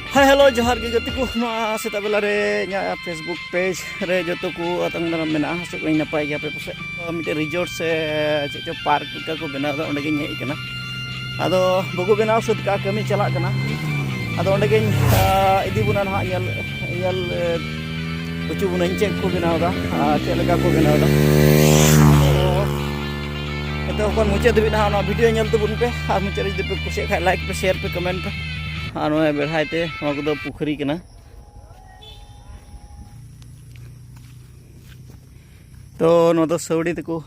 Hi hello जोहार गे जति को सेता बेला रे फेसबुक पेज रे जतो को अतंग दाम मेना हसो को नपाय गया पे पसे मिटे रिजॉर्ट से चेचो पार्क का को बना दा ओंडे गे हेय कना आदो बगु बनाव सुद का कमी चला कना आदो ओंडे गे इदी बुना ना यल उचु बुना चेक को बनाव दा चे लगा को बनाव दा तो कोन मुचे दबि ना ना वीडियो नेल तबुन पे आर मुचे रे पे कुसे खाय लाइक पे शेयर पे कमेंट पे और नोए बेढ़ाइते नोआ पुखरी कना तो नोआ सौड़ी तको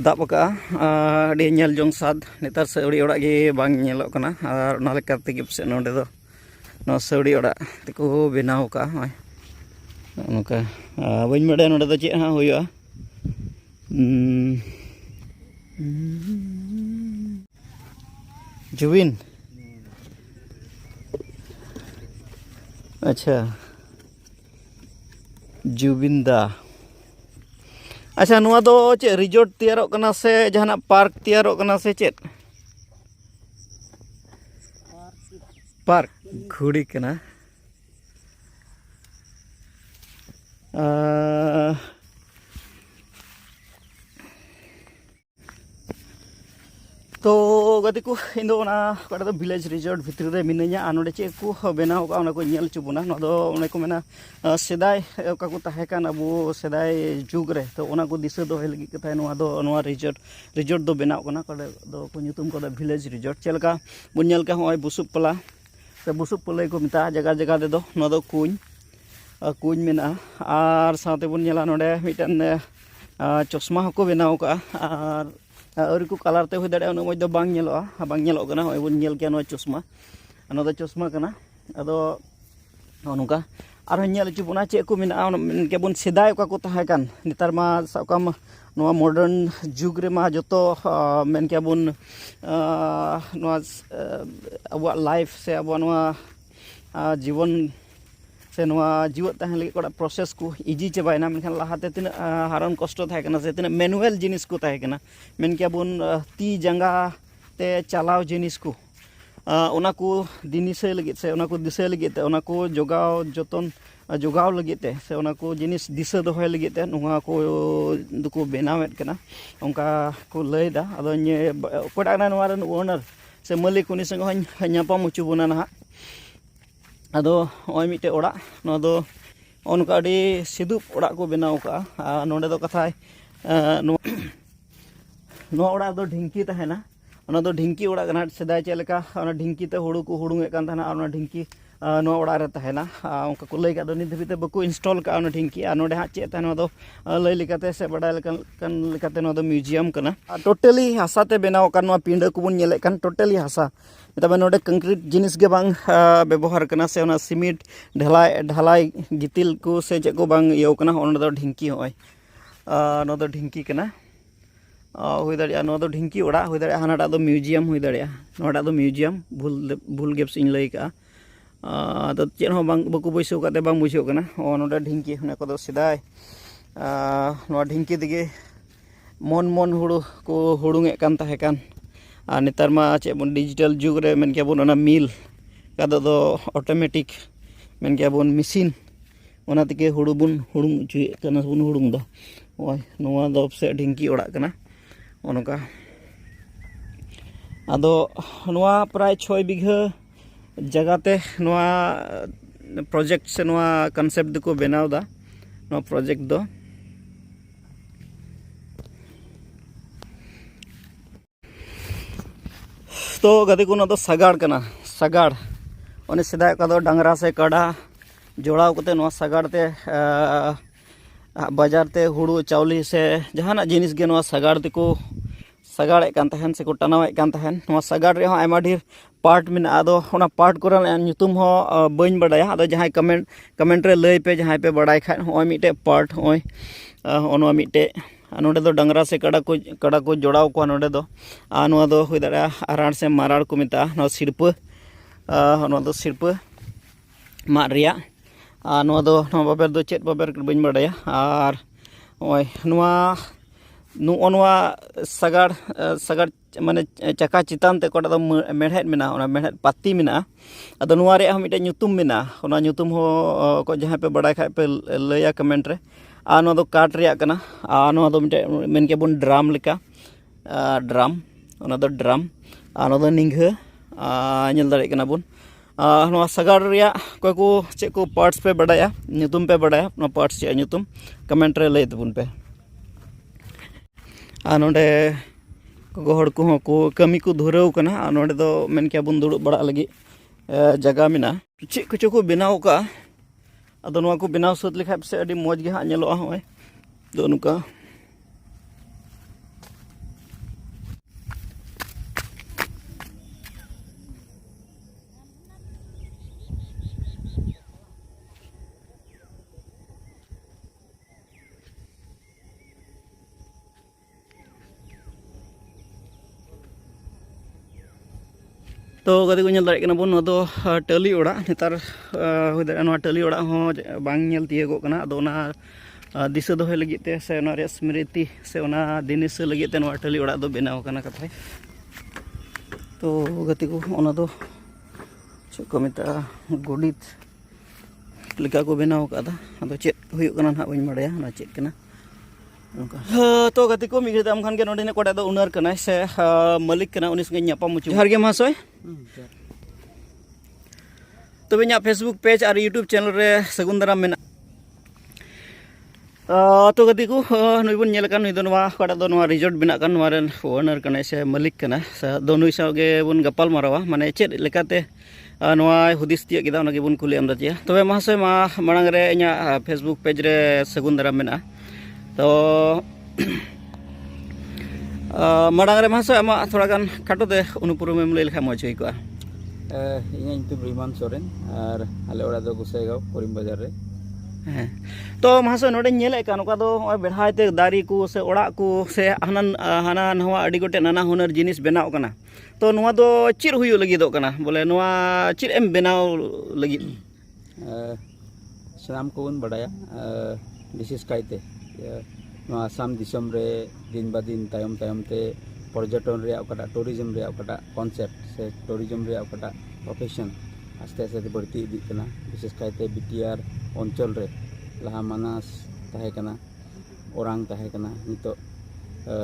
दाब का अड़ी नेल जोंग साद नेतार सौड़ी ओड़ा गे बांग नेलोग कना और ओना लेका तेगे पसे नोडे दो नोआ सौड़ी ओड़ा तको बनाव का नोय नोका बइन बड़े नोडे दो चे हा होयुआ जुबिन अच्छा जुबिंदा अच्छा नुआ दो चे रिजॉर्ट तैयारो कना से जहाना पार्क तैयारो कना से चेत पार्क घुड़ी कना तो गति को इन दो विलेज रिजॉर्ट भितर रे मिनाया नोडे चे को बनाव का को नेल चुबुना न दो ओने को मेना सेदाय का को ताहे कान अबो सेदाय जुग रे तो ओना को दिशा दो लगी कथा नोआ रिजॉर्ट दो बनाव कना कड़े दो को nyutum को विलेज रिजॉर्ट चलका बुन का होय बुसुप पला से बुसुप पले को मिता जगह जगह दे दो न दो कुñ मेना आर साथे बुन नेला नोडे मिटन चश्मा हको बनाव का आर और को कलर ते हो दाड़े उन दो बांग नेलोग कना होय बुन नेल के नो चश्मा अनो दो चश्मा कना अदो नोका आर नेल चुबुना चे को मिना के बुन सेदाय का को ताहे कान नितार मा साकम नोआ मॉडर्न जुग रे मा जतो मेन के बुन नोआ अब लाइफ से अब नोआ जीवन से नोआ जीवत ताहे लगे कोड़ा प्रोसेस को इजी चबायना मेनखान लाहाते तिना हारन कष्ट थाहे कना से तिना मैनुअल जिनिस को ताहे कना मेन के बुन ती जंगा ते चलाव जिनिस को ओना को दिनिसे लगे से ओना को दिसे लगे ते ओना को जोगाव जतन जोगाव लगे ते से ओना को जिनिस दिशा दोहय लगे ते नोआ को दुको बनावेत कना ओंका को लैदा अदो ने कोडाना नोआ रन ओनर से मालिक उनी संग हन न्यापा मुचु बुना ना अदो ओय मिटे ओड़ा नो दो ओनका अडी सिदुप ओड़ा को बनाव का नोडे दो कथा नो ओड़ा दो ढिंकी तहना ओना दो ढिंकी ओड़ा कना सेदाय चेलका ओना ढिंकी ते हुड़ू को हुड़ुंगे कान तहना ओना ढिंकी नो ओड़ा रे तहना ओंका को लई का दो नित धबिते बको इंस्टॉल का ओना ढिंकी आ नोडे हा चे तहना दो लई लिकाते से बडाय लकन लिकाते नो दो म्यूजियम कना टोटली हासाते बनाव का नो पिंडा को बुन नेले कान टोटली हासा तब नोडे कंक्रीट जिनिस के बांग व्यवहार कना से ओना सीमेंट ढलाई गितिल को से जे को बांग यो कना ओना दो ढिंकी होय नो दो ढिंकी कना हुई दाड़िया नो दो ढिंकी ओड़ा हुई दाड़िया हानाटा दो म्यूजियम हुई दाड़िया नोडा दो म्यूजियम भूल गेप्स इन लई का तो चेन हो बांग बको बैसो काते बांग बुझो कना ओ नोडा ढिंकी होने को दो सिदाय नो ढिंकी दिगे मन हुड़ू को हुड़ुंगे कान ताहे कान और नेतार मा चे बन डिजिटल जुग रे मेन के बन ओना मिल का दो ऑटोमेटिक मेन के बन मशीन ओना तके हुड़ू बुन हुड़ुंग चुए कना बुन हुड़ुंग दो ओय नोआ दो से ढिंकी ओड़ा कना ओनका आदो नोआ प्राय 6 बीघा जगहते नोआ प्रोजेक्ट से नोआ कॉन्सेप्ट को बनाव दा नोआ प्रोजेक्ट दो तो गति को दो सगाड़ कना सगाड़ ओने सेदाय का दो डांगरा से कड़ा जोड़ाव कते नोआ सगाड़ ते बाजार ते हुड़ू चावली से जहाना जिनिस गे नोआ सगाड़ ते को सगाड़े कान तहन से को टनावे कान तहन नोआ सगाड़ रे हो आयमा ढेर पार्ट में आदो ओना पार्ट कोरा nyutum हो बइन बडाया आदो जहाय कमेंट रे लई पे जहाय पे बडाय खाय होय मिटे पार्ट होय ओनो मिटे नोडे दो डांगरा से कड़ा को जोड़ाव को नोडे दो नोआ दो हुई दाड़ा आराड़ से माराड़ को मिता नो सिरपा नोआ दो सिरपा माद रिया नोआ दो नो बाबेर दो चेत बाबेर बइन बडाया आर ओय नोआ नुआ सगाड़ सगाड़ माने चका चितान ते कोटा मेढ़ेद मेना मेढ़ेद पाती मेना अदो नुआ रे मिटे ᱧᱩᱛᱩᱢ मेना ओना ᱧᱩᱛᱩम हो को जहाँ पे बड़ा खाए पे लैया कमेंट रे आ नो दो काट रिया कना आ नो दो मिटे मेन के बुन ड्राम लेका ड्राम ओना दो ड्राम आ नो दो निंघा नेल दाड़े कना बुन नो सगाड़ रिया कोई को चे को पार्ट्स पे बड़ाया ᱧᱩᱛᱩम पे बड़ाया नो पार्ट्स चे ᱧᱩᱛुम कमेंट रे लay तबुन पे नोडे गोहड़ को कमी को धुराव कना नोडे दो मेन के बुन दुड़ुब बड़ा लगी जगह मेना चे कुछ को बनाव का अदो नोआ को बनाव सद लेखा से अडी मौज गे हां नेलोआ होय दो नुका तो गति को दाड़े बन टाली ओड़ा नेतार हुई दाड़ा टाली ओड़ा बांग नेल तियगो कना अदो ना दिशा दोहे लगी ते से ना रे स्मृति से ना दिनिस लगी ते टाली ओड़ा दो बनाव कना कथा तो गति को ओना दो चे को मेता गुडित लेका को बनाव कादा अदो चेत हुयु कना ना बइन बाड़ाया ना चेत कना तो गति को मिगे दाम खान के नोडे ने कोडा दो उनर कना से मालिक कना उनी संगे ᱧᱟᱯᱟᱢ मुचु हर गे महाशय तो बिना फेसबुक पेज और यूट्यूब चैनल रे सगुन दाराम मेना तो गति को नुई बन नेल कान नुई दो नवा कोडा दो नवा रिजॉर्ट बिना कान नवा रेन ओनर कना से मालिक कना से दो नुई सागे बन गपाल मारावा माने चेद लेकाते नवा हुदिस तिया किदा ओना गे बन कुली आमदा तिया तबे महाशय मा मांग रे इया फेसबुक पेज रे सगुन दाराम मेना तो मांग रे महाशय आमा थोड़ा गान खाटो दे अनुपुरम एम लई लेखा मौज हुई को इᱧ ᱧᱩᱛᱩᱢ ᱨᱤᱢᱟᱱ ᱥᱚᱨᱮᱱ ᱟᱨ ᱟᱞᱮ ᱚᱲᱟᱜ ᱫᱚ ᱜᱩᱥᱟᱭᱜᱟᱸव ᱠᱚᱨᱤᱢ ᱵᱟᱡᱟᱨ ᱨᱮ तो महाशय नोडे नेले का नोका दो बेढ़ाय ते दारी को से ओड़ा को से हाना नवा अडी गोटे नाना हुनर जिनिस बनाव कना तो नोवा दो चिर हुयु लगी दो कना बोले नोवा चिर एम बनाव लगी सानाम को बन बड़ाया विशेष कायते नवा आसाम दिसम रे दिन बा दिन तायम तायम ते पर्यटन रे ओकटा टूरिज्म रे ओकटा कॉन्सेप्ट से टूरिज्म रे ओकटा प्रोफेशन आस्ते आस्ते बढ़ती इदी कना विशेष कायते बीटीआर अंचल रे लहा मानास ताहे कना ओरांग ताहे कना नितो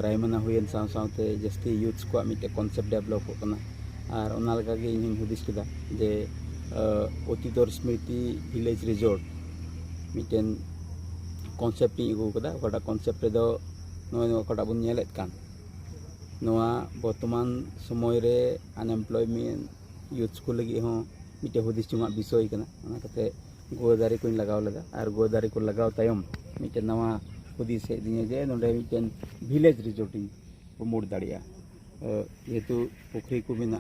रायमना हुयन साव सावते जस्ती यूथ्स को मिटे कॉन्सेप्ट डेवलप कना और ओना लगा गे इन हुदिस किदा जे अतिदर स्मृति विलेज रिजॉर्ट मिटेन कॉन्सेप्ट इगु कदा ओकटा कॉन्सेप्ट रे दो नोय ओकटा बुन नेलेत कान नोआ वर्तमान समय रे अनएम्प्लॉयमेंट यूथ्स को लगी हो मिटे हुदिस चुमा विषय कना ओना कते गो दारी को लगाव लगा और गो दारी को लगाव तायम मिटे नवा हुदिस हे दिने जे नोडे मिटेन विलेज रिजॉर्टिंग प्रमोट दाड़िया जेतु पुखरी को मेना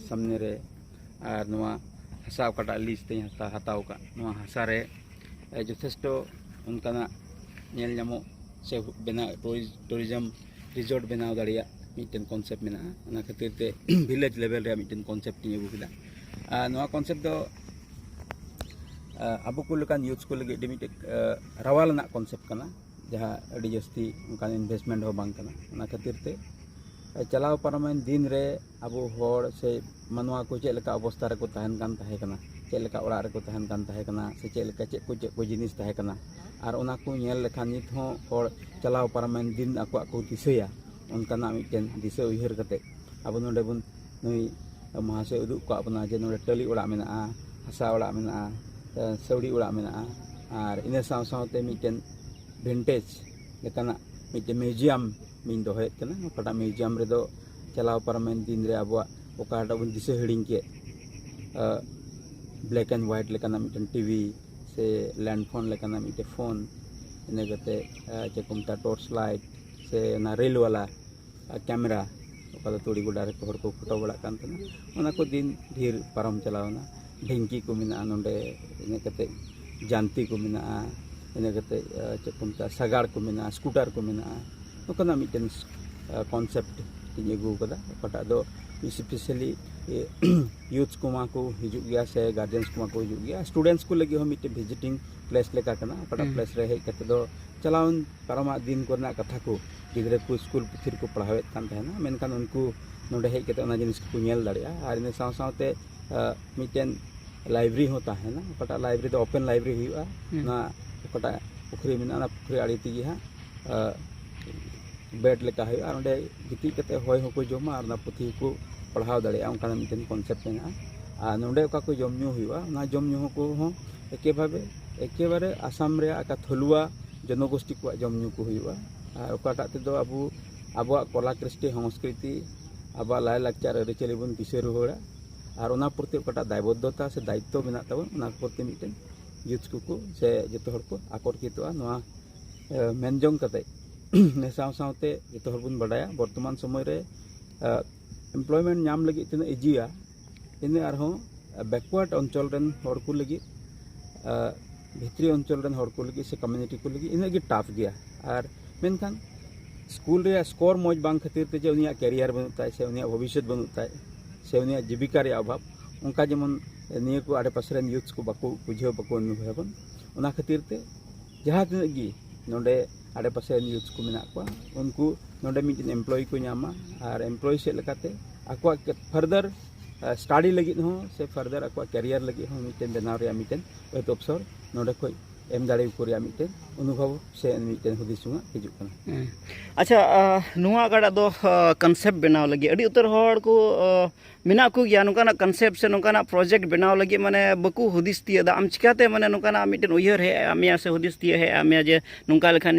सामने रे और नवा हसा ओकटा लिस्ट ते हसा हताव का नवा हसा रे जथेष्टो उनकाना नेल ᱧᱟᱢᱚᱜ से बना टूरिज्म रिजॉर्ट बनाव दाड़िया मिटेन कॉन्सेप्ट मेना ओना खातिर ते विलेज लेवल रे मिटेन कॉन्सेप्ट नि अगु किदा नवा कॉन्सेप्ट दो अब को लेकान यूथ्स को लगे मिटे रावाल ना कॉन्सेप्ट कना जहाँ अड़ी जस्ती उनकान इन्वेस्टमेंट हो बांग कना ओना खातिर ते चलाव पारमेन दिन रे अब होड़ से मनवा को चेक लेका अवस्था रे को तहन कान ताहे कना चेक लेका ओड़ा रे को तहन कान ताहे कना से चेक लेका चेक को जिनिस ताहे कना और ओना को नेल लेखान नित हो होड़ चलाव पारमेन दिन आको को दिसया उनकाना मिटेन दिशा उयहर कते अब नोडे बुन नुई महाशय उदुग को अपना जे नोडे टली ओड़ा मेना हसा ओड़ा मेना सौड़ी ओड़ा मेना और इन साव सावते मिटेन विंटेज लेकाना मिटे म्यूजियम मिन दोहेत कना ओकटा म्यूजियम रे दो चलाव पारमेन दिन रे अबवा ओकाटा बुन दिशा हिडिंग के ब्लैक एंड व्हाइट लेकाना मिटेन टीवी से लैंडफोन लेकाना मिटे फोन इन गते चेकुमता टॉर्च लाइट से ना रेल वाला कैमरा ओका तोड़ी गोडा रे हर को फोटो बड़ा कान तना ओना को दिन ढेर पारम चलावना ढेंकी को मिना नोडे इन कते जानती को मिना इन कते चेकुमता सगाड़ को मिना स्कूटर को मिना ओकना मिटेन कॉन्सेप्ट तिनी अगु कदा ओकटा दो स्पेशली यूथ्स को को हिजुग गया से गार्जियंस को हिजुग गया स्टूडेंट्स को लगे हम मिट्टे विजिटिंग प्लेस लेका कना पड़ा प्लेस रे हेज कते दो चलाउन पारमा दिन करना कथा को गिदरे को स्कूल पुथिर को पढ़ावे कान तहना मेनकान उनको नोडे हेज कते ओना जिनिस को नेल दाड़िया आर ने साव सावते मिटेन लाइब्रेरी होता है ना पटा लाइब्रेरी तो ओपन लाइब्रेरी हुआ ना पटा पुखरी में ना पुखरी आड़ी ती हा बेड लेका है और ओंडे गिती कते होय होको जमा और ना पुथि को पढ़ाव दाड़िया उनका मिटेन कॉन्सेप्ट में आ नोडे का को जम न्यू हुआ ना जम न्यू को हो एकेबारे आसाम रे आका थलुआ जनगोष्ठी को जम न्यू को हुआ और ओकाटा ते दो अबो कला कृष्टि संस्कृति अब लाय लाचार अरिचली बन दिशा रुहड़ा और ओना प्रति ओकाटा दायबद्धता से दायित्व मेना तबन ओना प्रति मिटेन यूथ को से जतो हर को आकर्षितवा नोआ मेनजोंग कते ने सावते जतो हर बन बडाया वर्तमान समय रे एम्प्लॉयमेंट नाम लगी तना इजिया इन आरहों बैकवर्ड अंचल रन हर को लगी भित्री अंचल रन हर को लगी से कम्युनिटी को लगी इना गे टाफ गया और मेनखान स्कूल रे स्कोर मौज बांग खातिर ते जे उनिया कैरियर बनताय से उनिया भविष्य बनताय से उनिया जीविका रे अभाव उनका जेमन निया को आडे पासरेन यूथ्स को बाको बुझाव बाको अनुभवन उना खातिर ते जहां तने गी नोडे आडे पासरेन यूथ्स को मेना को उनको नोडे मिटिन एम्प्लॉय को नामा और एम्प्लॉय से लेकाते आको फर्दर स्टडी लगी हो से फर्दर आको कैरियर लगी हो मिटेन बनाव रे मिटेन एत अवसर नोडे कोई एम दाड़े को रे मिटेन अनुभव से मिटेन हुदिसुंगा हिजुक कना अच्छा नुआ गड़ा दो कंसेप्ट बनाव लगी अड़ी उतर हड़ को मेना को गया नोकाना कंसेप्ट से नोकाना प्रोजेक्ट बनाव लगी माने बकु हुदिस तिया दा आम चिकाते माने नोकाना मिटेन उयहर है आमिया से हुदिस तिया है आमिया जे नोका लेखान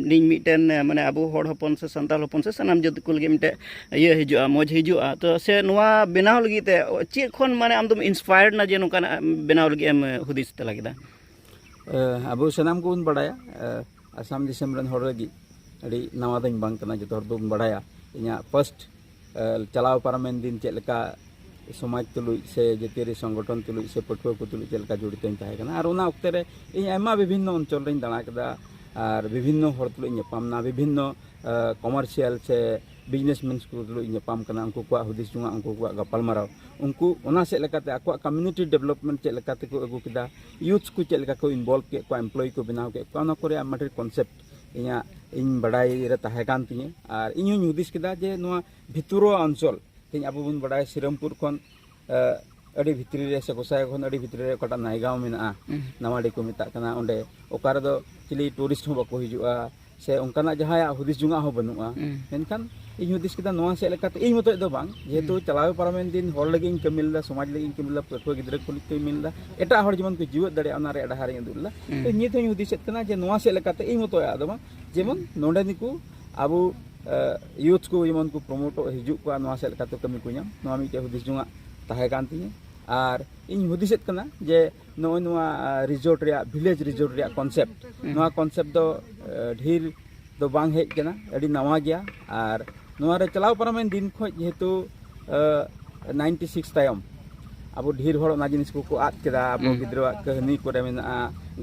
नि मिटेन माने अबो हड़ हपन से संताल हपन से सनाम जत को लगी मिटे ये हिजुआ मौज हिजुआ तो से नुआ बनाव लगी ते चे खन माने आम तुम इंस्पायर्ड ना जे नोकाना बनाव लगी एम हुदिस ते लगी दा अब सनाम को बड़ाया आसाम दिसम रन हर लगी अड़ी नवा दिन बांग कना जो हर बड़ाया इना फर्स्ट चलाव पारमेन दिन चेलका समाज तुलुई से जतियारी संगठन तुलुई से पठुआ को तुलुई चेलका जुड़ित और उना वक्ते रे इन आयमा विभिन्न अंचल रे दाणा कदा और विभिन्न हर तुलुई नेपामना विभिन्न कमर्शियल से बिजनेसमैन को तुलुई नेपाम कना उनको को हुदिस जुंगा उनको को गपालमाराव उनको ओना से लेकाते आको कम्युनिटी डेवलपमेंट चे लेकाते को अगु किदा यूथ को चे लेका को इन्वॉल्व के को एम्प्लॉय को बनाव के कोना करे आमाटर कॉन्सेप्ट इना इन बड़ाई रे ताहे कान तिने और इन हुदिस किदा जे नोआ भितुरो अंचल तिन अब बन बड़ाई श्रीरामपुर खन अड़ी भितरी रे से गोसाई खन अड़ी भितरी रे कटा नायगांव मेना नवाडी को मेता कना ओंडे ओकार दो चिली टूरिस्ट हो बको हिजुआ से उनकाना जहाया हुदिस जुंगा हो बनुआ मेनखान इन हुदिस किदा नोआ से लेकाते इन मतो दो बांग जेहेतु चलावे पारमेन दिन हर लगी इन कमिलदा समाज लगी इन कमिलदा पठुआ गिदरा को कमिलदा एटा हर जीवन को जीवत दाड़े ओना रे डाहार इन दुल्ला तो नित हन हुदिस कना जे नोआ से लेकाते इन मतो आदमा जेमन नोंडे निकु आबो यूथ को जेमन को प्रमोट हिजुक को नोआ से लेकाते कमी को नाम नोआ मिटे हुदिस जुंगा ताहे कान तिने और इन हुदिस कना जे नोय नोआ रिजोर्ट रे विलेज रिजोर्ट रे कॉन्सेप्ट नोआ कॉन्सेप्ट दो ढेर दो बांग हेज कना अड़ी नवा गया और नोआ रे चलाव पारमेन दिन खो जेहेतु 96 तायम अब ढेर हड़ ना जिनिस को आद केदा अब गिद्रा कहनी करे मेना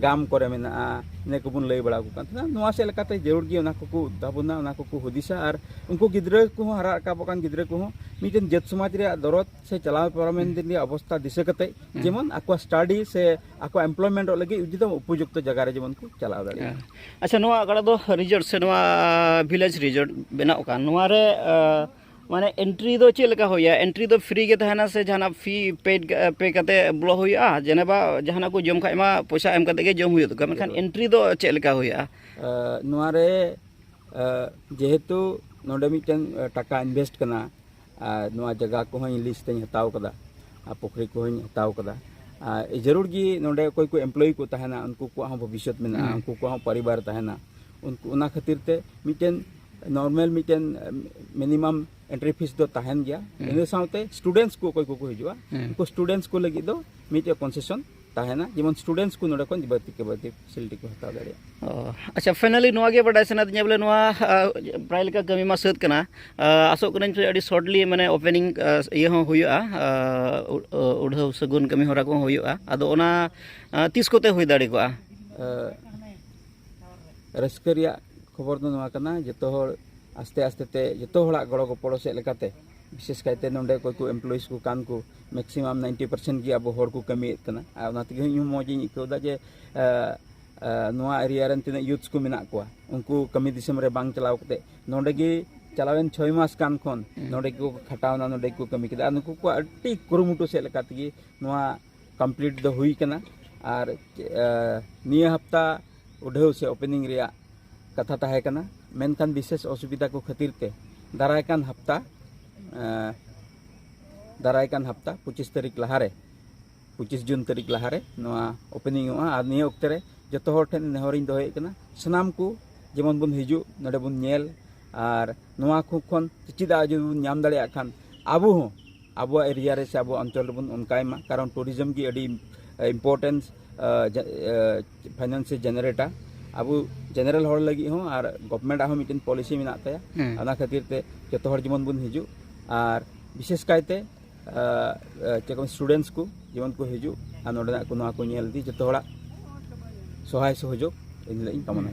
गाम करे मेना ने को बुन लई बड़ा को कान नोआ से लेकाते जरूर गे ओना को दाबुना ओना को हुदिसा और उनको गिद्रा को हरा का बकान गिद्रा को मिटेन जत समाज रे दरद से चलाव पारमेन दिन रे अवस्था दिशा कते जेमन आको स्टडी से आको एम्प्लॉयमेंट लगी उदित उपयुक्त जगह रे जेमन को चलाव दाड़े अच्छा नोआ गड़ा दो रिजोर्ट से नोआ विलेज रिजोर्ट बनाव का नोआ रे माने एंट्री दो चे लगा होया एंट्री दो फ्री के तहना से जहाना फी पेड पे कते ब्लो होया जेनेबा जहाना को जम खाय मा पैसा एम कते के जम हुयो तो मेनखान एंट्री दो चे लगा होया नोआ रे जेहेतु नोडे मिटन टाका इन्वेस्ट कना नोआ जगह को हई लिस्ट तई हताव कदा पोखरी को हई हताव कदा जरूर गी नोडे कोई को एम्प्लॉय को तहना उनको को भविष्य में उनको को परिवार तहना उनको उना खातिर ते mitten normal mitten minimum entry fees दो तहन गया इन साउते स्टूडेंट्स को कोई को हिजुआ उनको स्टूडेंट्स को लगी दो मिटे कंसेशन ताहेना जेमन स्टूडेंट्स को नोडे कोन बत्ती के बत्ती फैसिलिटी को हताव दाड़े अच्छा फाइनली नोआ गे बडाय सना दिया बोले नोआ प्राय लेका कमी मा सत कना आसो कने अडी शॉर्टली माने ओपनिंग ये हो हुआ उड़ाव सगुन कमी होरा को हुआ आदो ओना 30 कोते होय दाड़े को रस्करिया खबर दो नोआ कना जतो हर आस्ते आस्ते ते जतो हड़ा गड़ो गपड़ो से लेकाते विशेष कायते नोंडे को एम्प्लॉइज को कान को मैक्सिमम 90% की अब हर को कमी कना मौज इकोदा जे नोआ एरिया रन तिना यूथ्स को मेना को उनको कमी दिसम रे बांग चलाव कते नोंडे गी चलावेन 6 मास कान खन नोंडे को खटावना नोंडे को कमी किदा नुको को अति कुरुमुटु से लेका तगी नोआ कंप्लीट द हुई कना और निया हफ्ता उढ़ेव से ओपनिंग रिया कथा ताहे कना मेनकान विशेष असुविधा को खातिर ते दारायकान हफ्ता 25 तारीख लहारे 25 जून तारीख लहारे नोआ ओपनिंग आ निया ओक्ते रे जतो हर ठेन नेहरिन दोहे कना सनाम को जेमन बुन हिजु नडे बुन नेल और नोआ को खन चिदा जो नाम दाड़े खान आबो एरिया रे से आबो अंचल बुन उनकायमा कारण टूरिज्म की अड़ी इम्पोर्टेंस फाइनेंस जनरेटा आबो जनरल हर लगी हो और गवर्नमेंट हो मिटिन पॉलिसी मेना तया अना खातिर ते जतो हर जेमन बुन हिजु और विशेष कायते चेकम स्टूडेंट्स को जेमन को हिजु आ नोडना को नोआ को नेल दी जतो हड़ा सहाय सहयोग इन कामना।